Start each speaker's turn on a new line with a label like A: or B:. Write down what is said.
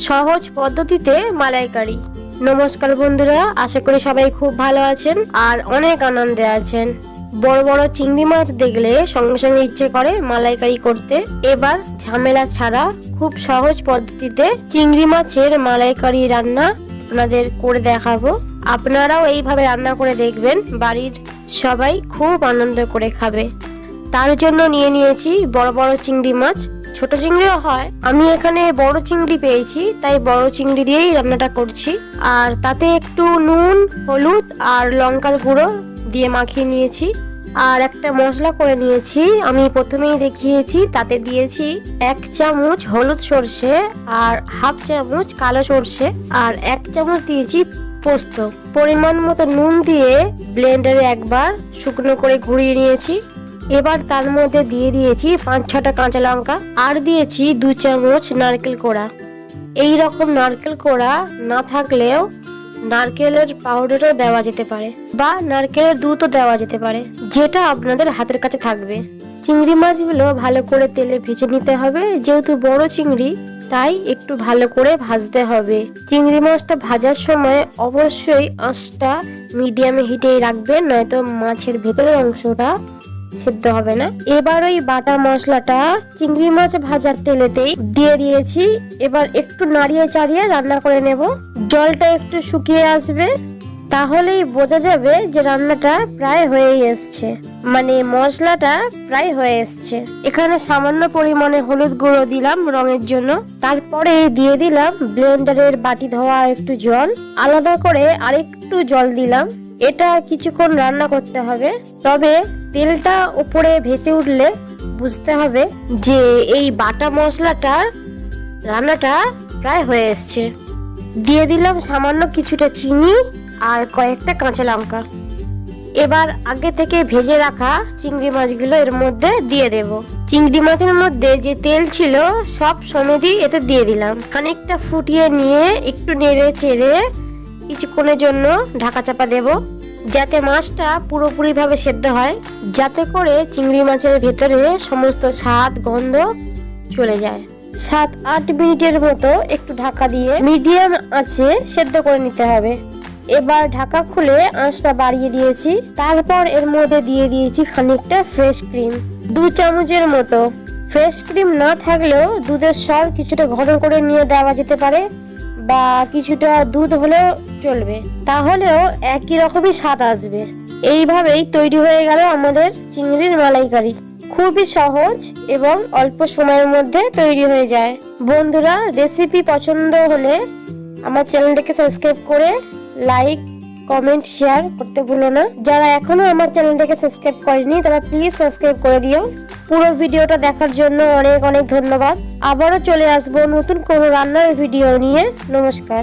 A: সহজ পদ্ধতিতে মালাইকারি। নমস্কার বন্ধুরা, আশা করি সবাই খুব ভালো আছেন আর অনেক আনন্দে আছেন। বড় বড় চিংড়ি মাছ দেখলে সঙ্গে সঙ্গে ইচ্ছে করে মালাইকারি করতে। এবার ঝামেলা ছাড়া খুব সহজ পদ্ধতিতে চিংড়ি মাছের মালাইকারি রান্না আপনাদের করে দেখাবো। আপনারাও এইভাবে রান্না করে দেখবেন, বাড়ির সবাই খুব আনন্দ করে খাবে। তার জন্য নিয়ে নিয়েছি বড় বড় চিংড়ি মাছ, ছোট চিংড়িও হয়, আমি এখানে বড় চিংড়ি পেয়েছি তাই বড় চিংড়ি দিয়েই রান্নাটা করছি। আর তাতে একটু নুন, হলুদ আর লঙ্কার গুঁড়ো দিয়ে মাখিয়ে নিয়েছি। আর একটা মশলা করে নিয়েছি, আমি প্রথমেই দেখিয়েছি। তাতে দিয়েছি 1 চামচ হলুদ সর্ষে আর 1/2 চামচ কালো সর্ষে আর 1 চামচ দিয়েছি পোস্ত। পরিমাণ মতো নুন দিয়ে ব্লেন্ডারে একবার শুকনো করে ঘুরিয়ে নিয়েছি। এবার তার মধ্যে দিয়ে দিয়েছি 5-6টা কাঁচা লঙ্কা আর দিয়েছি 2 চামচ নারকেল কোড়া। এই রকম নারকেল কোড়া না থাকলেও নারকেলের পাউডারও দেওয়া যেতে পারে বা নারকেলের দুধও দেওয়া যেতে পারে, যেটা আপনাদের হাতের কাছে থাকবে। চিংড়ি মাছগুলো ভালো করে তেলে ভেজে নিতে হবে, যেহেতু বড় চিংড়ি তাই একটু ভালো করে ভাজতে হবে। চিংড়ি মাছটা ভাজার সময় অবশ্যই আঁচটা মিডিয়ামে হিটেই রাখবেন, নয়তো মাছের ভেতরের অংশটা সেদ্ধ হবে না। এবার ওই বাটা মশলাটা চিংড়ি মাছ ভাজার তেলেতেই দিয়ে দিয়েছি। এবার একটু নাড়িয়ে চাড়িয়ে রান্না করে নেব। জলটা একটু শুকিয়ে আসবে, তাহলেই বোঝা যাবে যে রান্নাটা প্রায় হয়ে এসছে, মানে মশলাটা প্রায় হয়ে এসছে। এখানে সামান্য পরিমাণে হলুদ গুঁড়ো দিলাম রঙের জন্য। তারপরে দিয়ে দিলাম ব্লেন্ডারের বাটি ধোয়া একটু জল, আলাদা করে আরেকটু জল দিলাম। এটা কিছুক্ষণ রান্না করতে হবে, তবে তেলটা উপরে ভেসে উঠলে বুঝতে হবে যে এই বাটা মশলাটার রান্নাটা প্রায় হয়ে এসছে। দিয়ে দিলাম সামান্য কিছুটা চিনি আর কয়েকটা কাঁচা লঙ্কা। এবার আগে থেকে ভেজে রাখা চিংড়ি মাছগুলো এর মধ্যে দিয়ে দেব। চিংড়ি মাছের মধ্যে যে তেল ছিল সব সমেতই এতে দিয়ে দিলাম। খানিকটা ফুটিয়ে নিয়ে একটু নেড়ে চেড়ে কিছুক্ষণের জন্য ঢাকা চাপা দেব, যাতে মাছটা পুরোপুরি ভাবে সেদ্ধ হয়, যাতে করে চিংড়ি মাছের ভেতরে সমস্ত স্বাদ গন্ধ চলে যায়। 7-8 মিনিটের মতো একটু ঢাকা দিয়ে মিডিয়াম আঁচে সেদ্ধ করে নিতে হবে। এবার ঢাকা খুলে আঁচটা বাড়িয়ে দিয়েছি। তারপর এর মধ্যে দিয়ে দিয়েছি খানিকটা ফ্রেশ ক্রিম, 2 চামচের মতো। ফ্রেশ ক্রিম না থাকলেও দুধের সর কিছুটা ঘন করে নিয়ে দেওয়া যেতে পারে, বা কিছুটা দুধ হলেও চলবে, তাহলেও একই রকমই স্বাদ আসবে। এইভাবেই তৈরি হয়ে গেল আমাদের চিংড়ির মালাইকারি। খুবই সহজ এবং অল্প সময়ের মধ্যে তৈরি হয়ে যায়। বন্ধুরা, রেসিপি পছন্দ হলে আমার চ্যানেলটাকে সাবস্ক্রাইব করে লাইক, কমেন্ট, শেয়ার করতে ভুলো না। যারা এখনো আমার চ্যানেলটাকে সাবস্ক্রাইব করেনি তারা প্লিজ সাবস্ক্রাইব করে দিও। পুরো ভিডিওটা দেখার জন্য অনেক অনেক ধন্যবাদ। আবারও চলে আসবো নতুন কোনো রান্নার ভিডিও নিয়ে। নমস্কার।